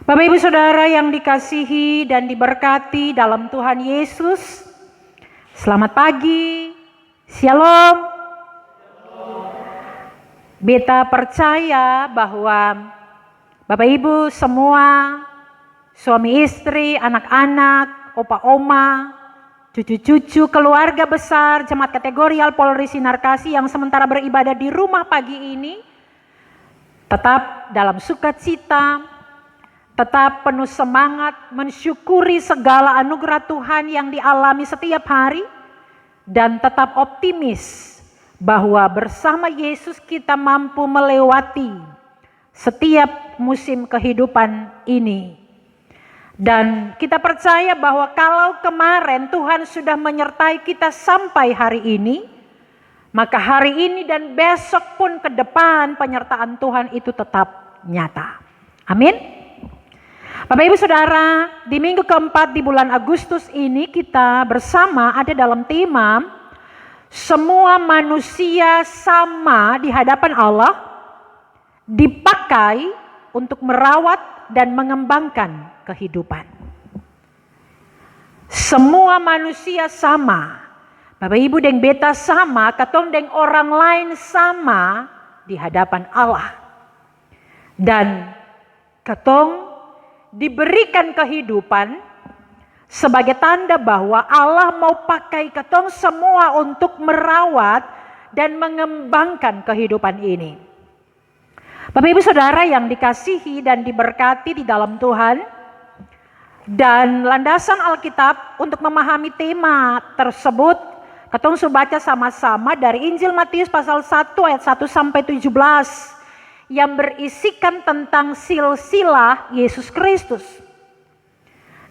Bapak Ibu Saudara yang dikasihi dan diberkati dalam Tuhan Yesus, selamat pagi, Shalom. Beta percaya bahwa Bapak Ibu semua, suami istri, anak-anak, opa oma, cucu-cucu, keluarga besar, jemaat kategorial Polri Sinar Kasih yang sementara beribadah di rumah pagi ini, tetap dalam sukacita, tetap penuh semangat mensyukuri segala anugerah Tuhan yang dialami setiap hari, dan tetap optimis bahwa bersama Yesus kita mampu melewati setiap musim kehidupan ini. Dan kita percaya bahwa kalau kemarin Tuhan sudah menyertai kita sampai hari ini, maka hari ini dan besok pun ke depan penyertaan Tuhan itu tetap nyata. Amin. Bapak Ibu Saudara, di minggu keempat di bulan Agustus ini kita bersama ada dalam tema semua manusia sama di hadapan Allah, dipakai untuk merawat dan mengembangkan kehidupan. Semua manusia sama. Bapak Ibu deng beta sama, katong deng orang lain sama di hadapan Allah. Dan katong diberikan kehidupan sebagai tanda bahwa Allah mau pakai katong semua untuk merawat dan mengembangkan kehidupan ini. Bapak Ibu Saudara yang dikasihi dan diberkati di dalam Tuhan, dan landasan Alkitab untuk memahami tema tersebut katong sudah baca sama-sama dari Injil Matius pasal 1 ayat 1 sampai 17 yang berisikan tentang silsilah Yesus Kristus.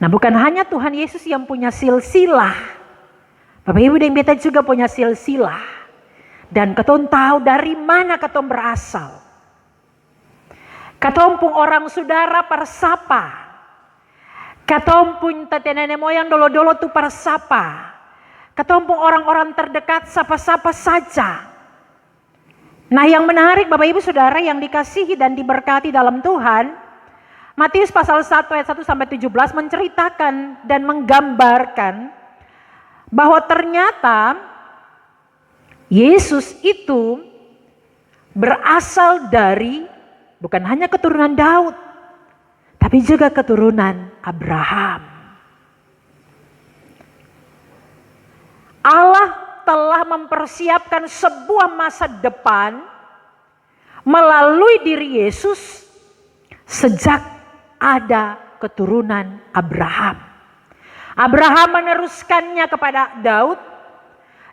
Nah, bukan hanya Tuhan Yesus yang punya silsilah, Bapak Ibu dan beta juga punya silsilah. Dan katong tahu dari mana katong berasal. Katong pun orang saudara persapa. Katong pun tete nenek moyang dolo-dolo tu persapa. Katong pun orang-orang terdekat sapa-sapa saja. Nah, yang menarik Bapak Ibu Saudara yang dikasihi dan diberkati dalam Tuhan, Matius pasal 1 ayat 1 sampai 17 menceritakan dan menggambarkan bahwa ternyata Yesus itu berasal dari bukan hanya keturunan Daud, tapi juga keturunan Abraham. Allah telah mempersiapkan sebuah masa depan melalui diri Yesus sejak ada keturunan Abraham. Abraham meneruskannya kepada Daud,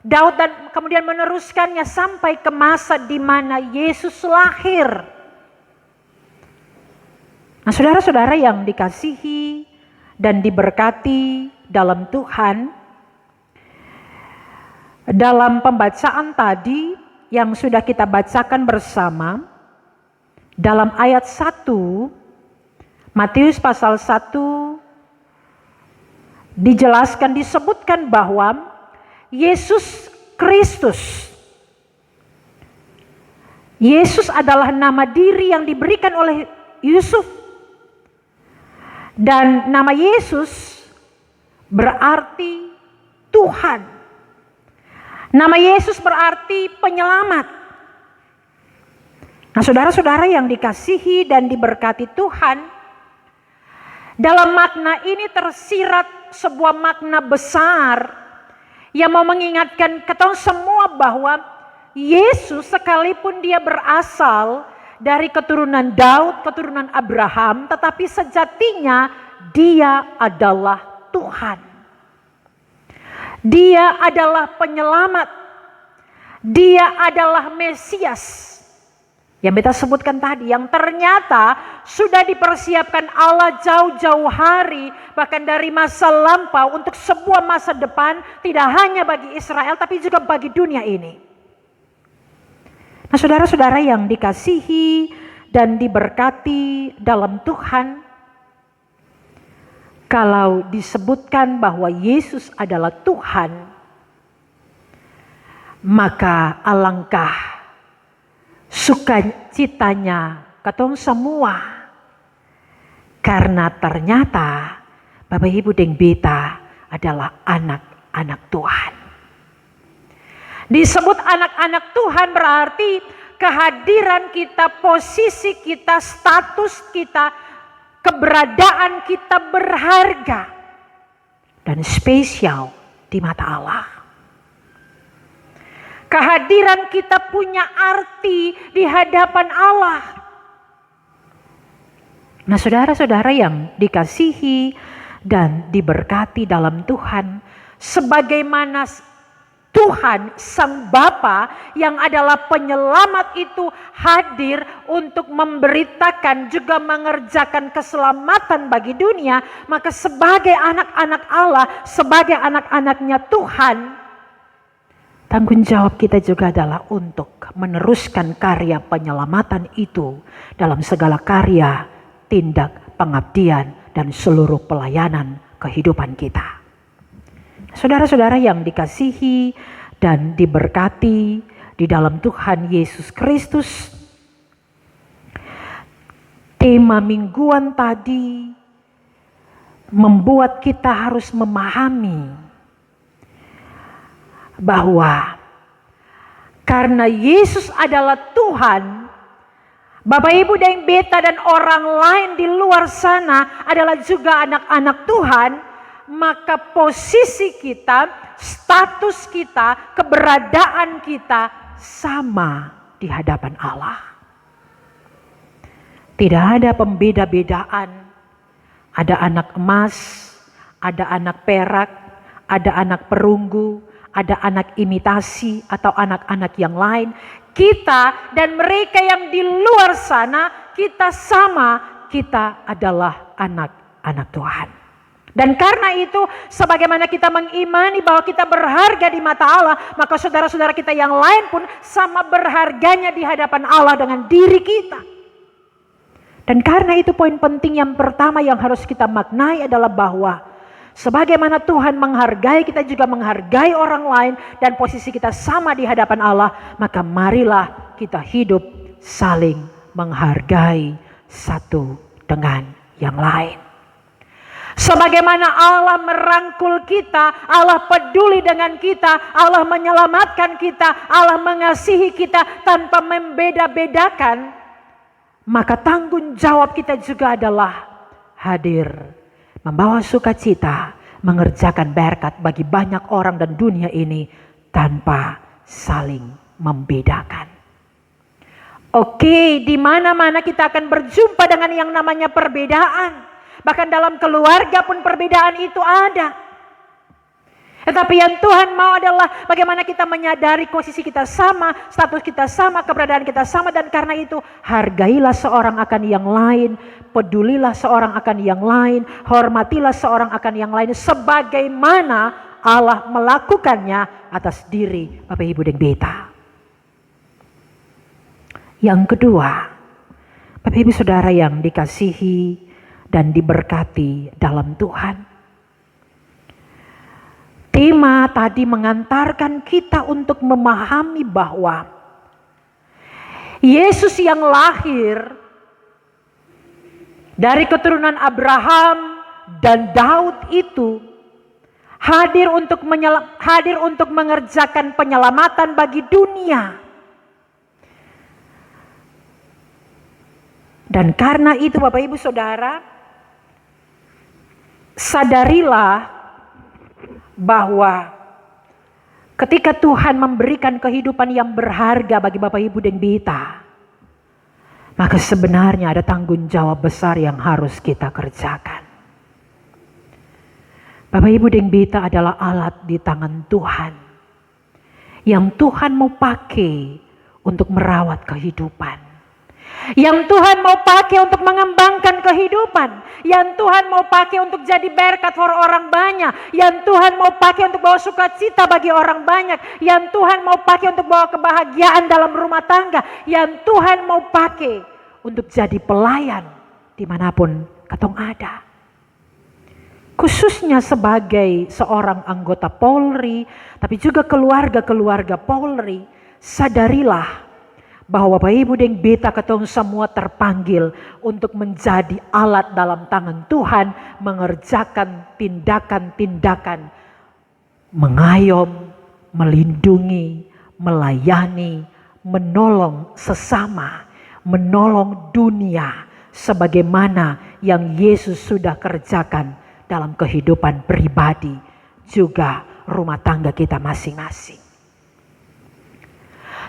Daud dan kemudian meneruskannya sampai ke masa di mana Yesus lahir. Nah, saudara-saudara yang dikasihi dan diberkati dalam Tuhan, dalam pembacaan tadi yang sudah kita bacakan bersama, dalam ayat 1, Matius pasal 1, dijelaskan, disebutkan bahwa Yesus Kristus, Yesus adalah nama diri yang diberikan oleh Yusuf. Dan nama Yesus berarti Tuhan. Nama Yesus berarti penyelamat. Nah, saudara-saudara yang dikasihi dan diberkati Tuhan, dalam makna ini tersirat sebuah makna besar yang mau mengingatkan kita semua bahwa Yesus sekalipun dia berasal dari keturunan Daud, keturunan Abraham, tetapi sejatinya dia adalah Tuhan. Dia adalah penyelamat. Dia adalah Mesias. Yang beta sebutkan tadi, yang ternyata sudah dipersiapkan Allah jauh-jauh hari, bahkan dari masa lampau untuk sebuah masa depan, tidak hanya bagi Israel tapi juga bagi dunia ini. Nah, saudara-saudara yang dikasihi dan diberkati dalam Tuhan, kalau disebutkan bahwa Yesus adalah Tuhan, maka alangkah sukacitanya katong semua Karena ternyata Bapak Ibu dan Beta adalah anak-anak Tuhan. Disebut anak-anak Tuhan berarti kehadiran kita, posisi kita, status kita, keberadaan kita berharga dan spesial di mata Allah. Kehadiran kita punya arti di hadapan Allah. Nah, saudara-saudara yang dikasihi dan diberkati dalam Tuhan, sebagaimana Tuhan Sang Bapa yang adalah penyelamat itu hadir untuk memberitakan juga mengerjakan keselamatan bagi dunia, maka sebagai anak-anak Allah, sebagai anak-anaknya Tuhan, tanggung jawab kita juga adalah untuk meneruskan karya penyelamatan itu dalam segala karya, tindak, pengabdian, dan seluruh pelayanan kehidupan kita. Saudara-saudara yang dikasihi dan diberkati di dalam Tuhan Yesus Kristus, tema mingguan tadi membuat kita harus memahami bahwa karena Yesus adalah Tuhan, Bapak Ibu dan Beta dan orang lain di luar sana adalah juga anak-anak Tuhan, maka posisi kita, status kita, keberadaan kita sama di hadapan Allah. Tidak ada pembeda-bedaan. Ada anak emas, ada anak perak, ada anak perunggu, ada anak imitasi atau anak-anak yang lain. Kita dan mereka yang di luar sana, kita sama, kita adalah anak-anak Tuhan. Dan karena itu, sebagaimana kita mengimani bahwa kita berharga di mata Allah, maka saudara-saudara kita yang lain pun sama berharganya di hadapan Allah dengan diri kita. Dan karena itu poin penting yang pertama yang harus kita maknai adalah bahwa sebagaimana Tuhan menghargai, kita juga menghargai orang lain dan posisi kita sama di hadapan Allah, maka marilah kita hidup saling menghargai satu dengan yang lain. Sebagaimana Allah merangkul kita, Allah peduli dengan kita, Allah menyelamatkan kita, Allah mengasihi kita tanpa membeda-bedakan, maka tanggung jawab kita juga adalah hadir, membawa sukacita, mengerjakan berkat bagi banyak orang dan dunia ini tanpa saling membedakan. Oke, di mana-mana kita akan berjumpa dengan yang namanya perbedaan. Bahkan dalam keluarga pun perbedaan itu ada. Tetapi yang Tuhan mau adalah bagaimana kita menyadari posisi kita sama, status kita sama, keberadaan kita sama. Dan karena itu hargailah seorang akan yang lain, pedulilah seorang akan yang lain, hormatilah seorang akan yang lain. Sebagaimana Allah melakukannya atas diri Bapak Ibu dan Beta. Yang kedua, Bapak Ibu Saudara yang dikasihi dan diberkati dalam Tuhan. Tema tadi mengantarkan kita untuk memahami bahwa Yesus yang lahir dari keturunan Abraham dan Daud itu hadir untuk mengerjakan penyelamatan bagi dunia. Dan karena itu Bapak Ibu Saudara, sadarilah bahwa ketika Tuhan memberikan kehidupan yang berharga bagi Bapak Ibu dan Beta, maka sebenarnya ada tanggung jawab besar yang harus kita kerjakan. Bapak Ibu dan Beta adalah alat di tangan Tuhan yang Tuhan mau pakai untuk merawat kehidupan. Yang Tuhan mau pakai untuk mengembangkan kehidupan. Yang Tuhan mau pakai untuk jadi berkat for orang banyak. Yang Tuhan mau pakai untuk bawa sukacita bagi orang banyak. Yang Tuhan mau pakai untuk bawa kebahagiaan dalam rumah tangga. Yang Tuhan mau pakai untuk jadi pelayan dimanapun ketong ada. Khususnya sebagai seorang anggota Polri, tapi juga keluarga-keluarga Polri, sadarilah bahwa Bapak Ibu dan beta ketong semua terpanggil untuk menjadi alat dalam tangan Tuhan, mengerjakan tindakan-tindakan mengayom, melindungi, melayani, menolong sesama, menolong dunia sebagaimana yang Yesus sudah kerjakan dalam kehidupan pribadi juga rumah tangga kita masing-masing.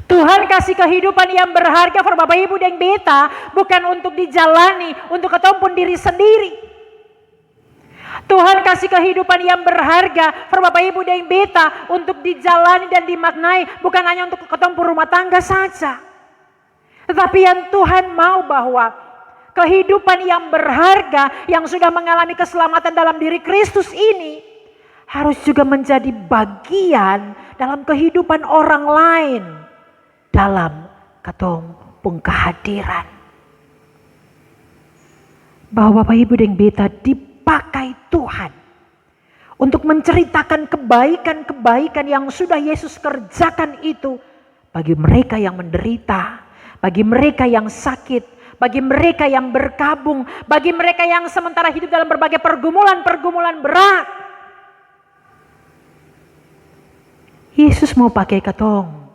Tuhan kasih kehidupan yang berharga for Bapak Ibu dan beta bukan untuk dijalani untuk ketampun diri sendiri. Tuhan kasih kehidupan yang berharga for Bapak Ibu dan beta untuk dijalani dan dimaknai bukan hanya untuk ketampun rumah tangga saja. Tetapi yang Tuhan mau bahwa kehidupan yang berharga yang sudah mengalami keselamatan dalam diri Kristus ini harus juga menjadi bagian dalam kehidupan orang lain dalam ketampun kehadiran. Bahwa Bapak Ibu dan beta dipakai Tuhan untuk menceritakan kebaikan-kebaikan yang sudah Yesus kerjakan itu bagi mereka yang menderita, bagi mereka yang sakit, bagi mereka yang berkabung, bagi mereka yang sementara hidup dalam berbagai pergumulan-pergumulan berat. Yesus mau pakai ketong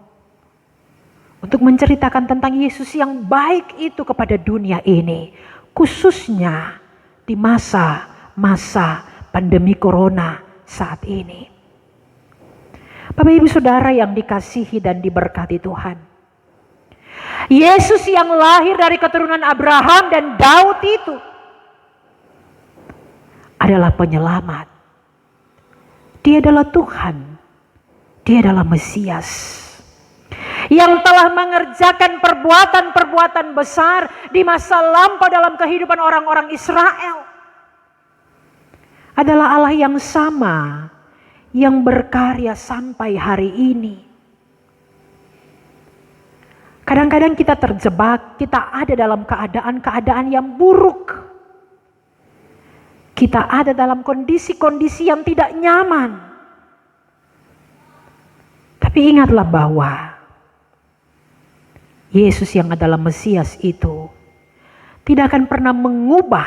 untuk menceritakan tentang Yesus yang baik itu kepada dunia ini, khususnya di masa pandemi corona saat ini. Bapak Ibu Saudara yang dikasihi dan diberkati Tuhan, Yesus yang lahir dari keturunan Abraham dan Daud itu adalah penyelamat. Dia adalah Tuhan, dia adalah Mesias yang telah mengerjakan perbuatan-perbuatan besar di masa lampau dalam kehidupan orang-orang Israel. Adalah Allah yang sama yang berkarya sampai hari ini. Kadang-kadang kita terjebak, kita ada dalam keadaan-keadaan yang buruk. Kita ada dalam kondisi-kondisi yang tidak nyaman. Tapi ingatlah bahwa Yesus yang adalah Mesias itu tidak akan pernah mengubah,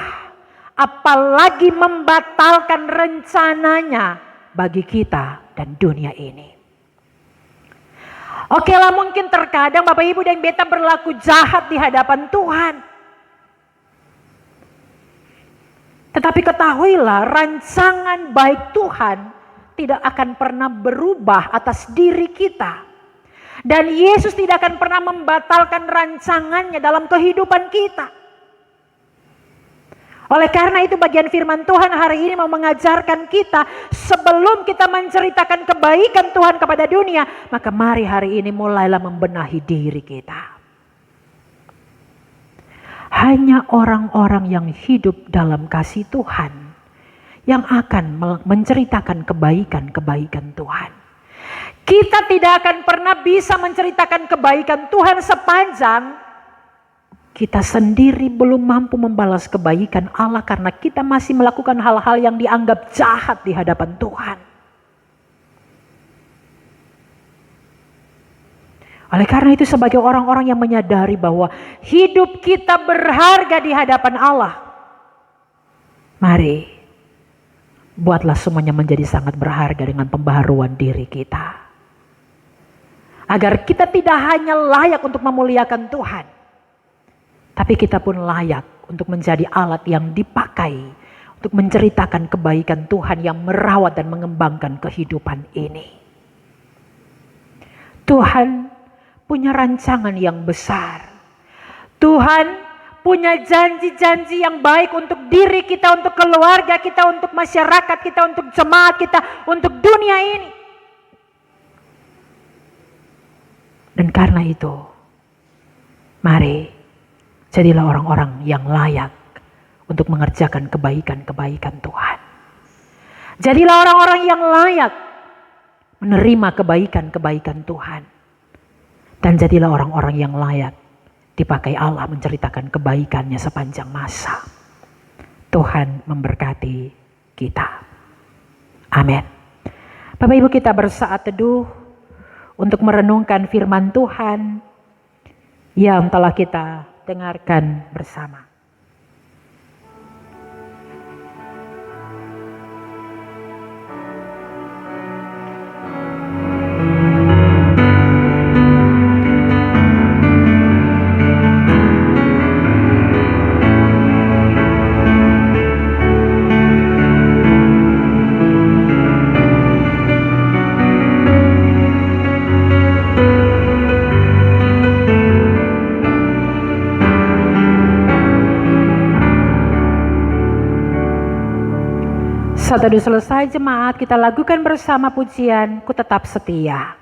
apalagi membatalkan rencananya bagi kita dan dunia ini. Oke lah, mungkin terkadang Bapak Ibu dan beta berlaku jahat di hadapan Tuhan. Tetapi ketahuilah, rancangan baik Tuhan tidak akan pernah berubah atas diri kita. Dan Yesus tidak akan pernah membatalkan rancangannya dalam kehidupan kita. Oleh karena itu bagian firman Tuhan hari ini mau mengajarkan kita, sebelum kita menceritakan kebaikan Tuhan kepada dunia, maka mari hari ini mulailah membenahi diri kita. Hanya orang-orang yang hidup dalam kasih Tuhan yang akan menceritakan kebaikan-kebaikan Tuhan. Kita tidak akan pernah bisa menceritakan kebaikan Tuhan sepanjang kita sendiri belum mampu membalas kebaikan Allah karena kita masih melakukan hal-hal yang dianggap jahat di hadapan Tuhan. Oleh karena itu sebagai orang-orang yang menyadari bahwa hidup kita berharga di hadapan Allah, mari buatlah semuanya menjadi sangat berharga dengan pembaharuan diri kita. Agar kita tidak hanya layak untuk memuliakan Tuhan, tapi kita pun layak untuk menjadi alat yang dipakai untuk menceritakan kebaikan Tuhan yang merawat dan mengembangkan kehidupan ini. Tuhan punya rancangan yang besar. Tuhan punya janji-janji yang baik untuk diri kita, untuk keluarga kita, untuk masyarakat kita, untuk jemaat kita, untuk dunia ini. Dan karena itu, mari jadilah orang-orang yang layak untuk mengerjakan kebaikan-kebaikan Tuhan. Jadilah orang-orang yang layak menerima kebaikan-kebaikan Tuhan. Dan jadilah orang-orang yang layak dipakai Allah menceritakan kebaikannya sepanjang masa. Tuhan memberkati kita. Amin. Bapak Ibu, kita bersaat teduh untuk merenungkan firman Tuhan yang telah kita dengarkan bersama. Saat teduh selesai jemaat, kita lakukan bersama pujian Ku Tetap Setia.